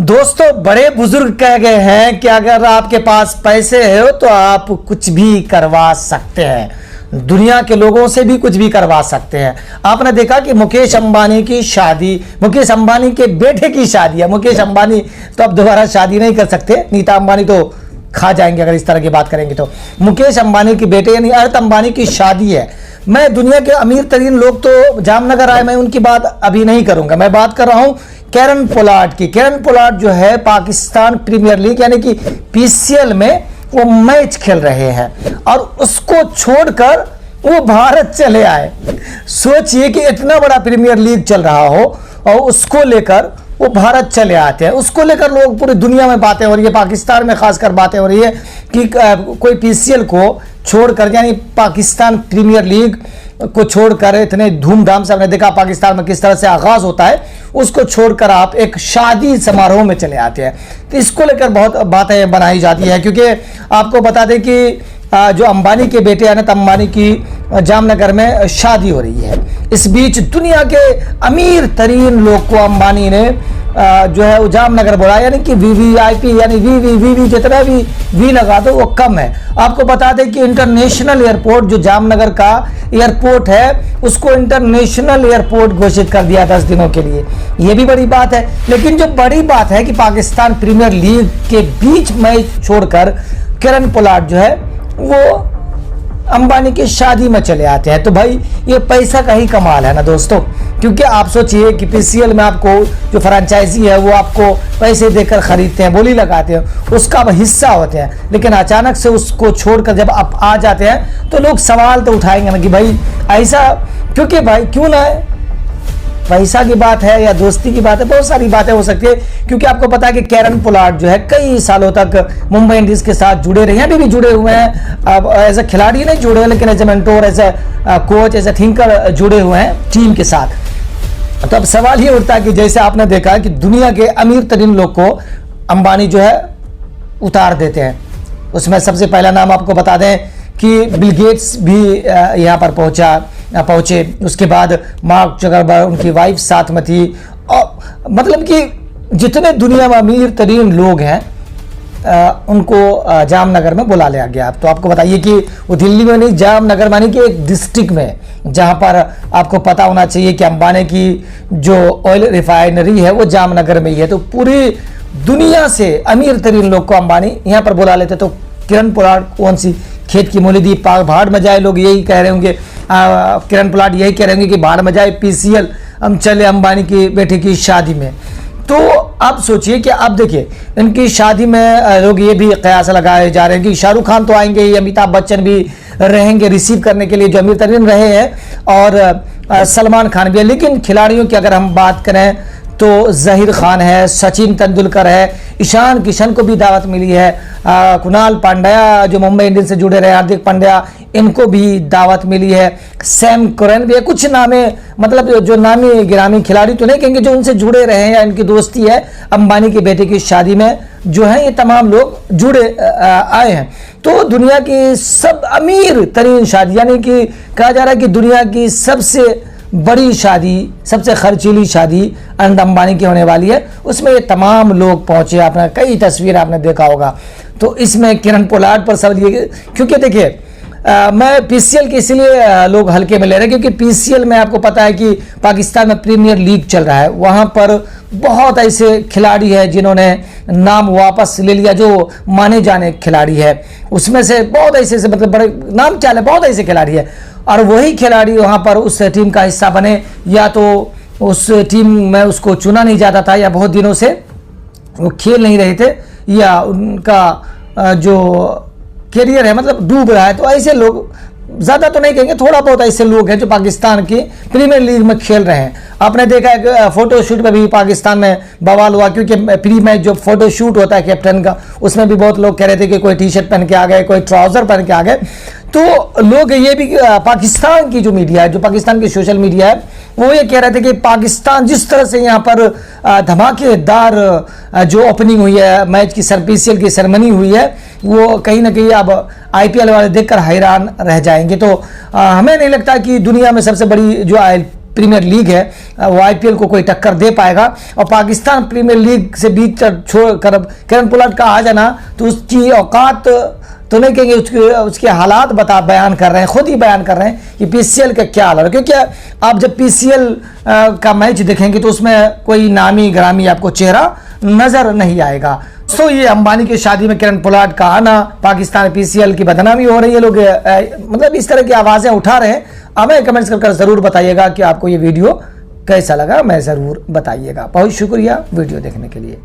दोस्तों, बड़े बुजुर्ग कह गए हैं कि अगर आपके पास पैसे हो तो आप कुछ भी करवा सकते हैं, दुनिया के लोगों से भी कुछ भी करवा सकते हैं। आपने देखा कि मुकेश अंबानी की शादी, मुकेश अंबानी के बेटे की शादी है। मुकेश अंबानी तो अब दोबारा शादी नहीं कर सकते, नीता अंबानी तो खा जाएंगे अगर इस तरह की बात करेंगे तो। मुकेश अंबानी के बेटे यानी अर्थ अंबानी की शादी है। मैं दुनिया के अमीर तरीन लोग तो जामनगर आए, मैं उनकी बात अभी नहीं करूंगा। मैं बात कर रहा हूं कैरन पोलार्ड की। कैरन पोलार्ड जो है पाकिस्तान प्रीमियर लीग यानी कि पीसीएल में वो मैच खेल रहे हैं और उसको छोड़कर वो भारत चले आए। सोचिए कि इतना बड़ा प्रीमियर लीग चल रहा हो और उसको लेकर वो भारत चले आते हैं। उसको लेकर लोग पूरी दुनिया में बातें हो रही है, पाकिस्तान में खासकर बातें हो रही है कि कोई पीसीएल को छोड़कर यानी पाकिस्तान प्रीमियर लीग को छोड़कर इतने धूमधाम से हमने देखा पाकिस्तान में किस तरह से आगाज होता है, उसको छोड़कर आप एक शादी समारोह में चले आते हैं। तो इसको लेकर बहुत बातें बनाई जाती है, क्योंकि आपको बता दें कि जो अंबानी के बेटे अनंत अंबानी की जामनगर में शादी हो रही है। इस बीच दुनिया के अमीर तरीन लोग को अंबानी ने जो है वो जामनगर बोला, यानी कि वीवीआईपी यानी वीवी जितना भी वी लगा दो वो कम है। आपको बता दें कि इंटरनेशनल एयरपोर्ट जो जामनगर का एयरपोर्ट है उसको इंटरनेशनल एयरपोर्ट घोषित कर दिया 10 दिनों के लिए। ये भी बड़ी बात है, लेकिन जो बड़ी बात है कि पाकिस्तान प्रीमियर लीग के बीच मैच छोड़कर कैरन पोलार्ड जो है वो अंबानी की शादी में चले आते हैं। तो भाई ये पैसा का ही कमाल है ना दोस्तों, क्योंकि आप सोचिए कि पीसीएल में आपको जो फ्रेंचाइजी है वो आपको पैसे देकर खरीदते हैं, बोली लगाते हैं, उसका अब हिस्सा होते हैं, लेकिन अचानक से उसको छोड़कर जब आप आ जाते हैं तो लोग सवाल तो उठाएंगे ना कि भाई ऐसा, क्योंकि भाई क्यों ना है, पैसा की बात है या दोस्ती की बात है, बहुत सारी बातें हो सकती है। क्योंकि आपको पता है कि कैरन पोलार्ड जो है कई सालों तक मुंबई इंडियंस के साथ जुड़े रहे हैं, अभी भी जुड़े हुए हैं। अब एज ए खिलाड़ी नहीं जुड़े हैं, लेकिन as a mentor, as a coach, as a thinker जुड़े हुए हैं टीम के साथ। तो अब सवाल ये उठता है कि जैसे आपने देखा कि दुनिया के अमीर तरीन लोग को अंबानी जो है उतार देते हैं। उसमें सबसे पहला नाम आपको बता दें कि बिल गेट्स भी यहाँ पर पहुंचे। उसके बाद मार्क जुकरबर्ग, उनकी वाइफ साथ में थी, और मतलब कि जितने दुनिया में अमीर तरीन लोग हैं उनको जामनगर में बुला लिया गया। तो आपको बताइए कि वो दिल्ली में नहीं, जामनगर मानी कि एक डिस्ट्रिक्ट में, जहां पर आपको पता होना चाहिए कि अंबानी की जो ऑयल रिफाइनरी है वो जामनगर में ही है। तो पूरी दुनिया से अमीर तरीन लोग को अंबानी यहाँ पर बुला लेते। तो कैरन पोलार्ड कौन सी खेत की मूली दी, भाड़ में जाए, लोग यही कह रहे होंगे, कैरन पोलार्ड यही कह रहे होंगे कि भाड़ में जाए पीसीएल, हम चले अंबानी की बेटे की शादी में। तो अब सोचिए कि अब देखिए इनकी शादी में लोग ये भी कयास लगाए जा रहे हैं कि शाहरुख खान तो आएंगे ही, अमिताभ बच्चन भी रहेंगे रिसीव करने के लिए जो अमीर तरीन रहे हैं, और सलमान खान भी है। लेकिन खिलाड़ियों की अगर हम बात करें तो जहीर खान है, सचिन तेंदुलकर है, ईशान किशन को भी दावत मिली है, कुणाल पांड्या जो मुंबई इंडियंस से जुड़े रहे, हार्दिक पांड्या, इनको भी दावत मिली है, सैम करन भी है। कुछ नामे मतलब जो नामी गिरामी खिलाड़ी तो नहीं कहेंगे, जो उनसे जुड़े रहे हैं या इनकी दोस्ती है अंबानी के बेटे की शादी में जो है, ये तमाम लोग जुड़े आए हैं। तो दुनिया की सब अमीर तरीन शादी, यानी कि कहा जा रहा है कि दुनिया की सबसे बड़ी शादी, सबसे खर्चीली शादी अनंत अंबानी की होने वाली है। उसमें ये तमाम लोग पहुंचे, आपने कई तस्वीर आपने देखा होगा। तो इसमें कैरन पोलार्ड पर सब लिए, क्योंकि देखिए मैं पीसीएल के इसलिए लोग हल्के में ले रहे हैं क्योंकि पीसीएल में आपको पता है कि पाकिस्तान में प्रीमियर लीग चल रहा है, वहां पर बहुत ऐसे खिलाड़ी हैं जिन्होंने नाम वापस ले लिया, जो माने जाने खिलाड़ी है। उसमें से बहुत ऐसे मतलब बड़े नाम चाले बहुत ऐसे खिलाड़ी है, और वही खिलाड़ी वहां पर उस टीम का हिस्सा बने, या तो उस टीम में उसको चुना नहीं जाता था, या बहुत दिनों से वो खेल नहीं रहे थे, या उनका जो कैरियर है मतलब डूब रहा है। तो ऐसे लोग, ज़्यादा तो नहीं कहेंगे, थोड़ा बहुत ऐसे लोग हैं जो पाकिस्तान की प्रीमियर लीग में खेल रहे हैं। आपने देखा है फोटो शूट में भी पाकिस्तान में बवाल हुआ, क्योंकि प्री मैच जो फोटो शूट होता है कैप्टन का, उसमें भी बहुत लोग कह रहे थे कि कोई टी शर्ट पहन के आ गए, कोई ट्राउजर पहन के आ गए। तो लोग ये भी, पाकिस्तान की जो मीडिया है, जो पाकिस्तान की सोशल मीडिया है, वो ये कह रहे थे कि पाकिस्तान जिस तरह से यहाँ पर धमाकेदार जो ओपनिंग हुई है मैच की, पीसीएल की सेरेमनी हुई है, वो कहीं ना कहीं अब आईपीएल वाले देखकर हैरान रह जाएंगे। तो हमें नहीं लगता कि दुनिया में सबसे बड़ी जो प्रीमियर लीग है वो आईपीएल को कोई टक्कर दे पाएगा। और पाकिस्तान प्रीमियर लीग से बीच छोड़कर किरण पोलार्ड का आ जाना तो उसकी औकात तो नहीं कहेंगे, उसके हालात बयान कर रहे हैं, खुद ही बयान कर रहे हैं कि पीसीएल का क्या हाल है। क्योंकि आप जब पीसीएल का मैच देखेंगे तो उसमें कोई नामी ग्रामी आपको चेहरा नजर नहीं आएगा। तो ये अंबानी की शादी में किरण पोलार्ड का आना, पाकिस्तान पीसीएल की बदनामी हो रही है, लोग मतलब इस तरह की आवाज़ें उठा रहे हैं। हमें कमेंट्स कर ज़रूर बताइएगा कि आपको ये वीडियो कैसा लगा, मैं ज़रूर बताइएगा। बहुत शुक्रिया वीडियो देखने के लिए।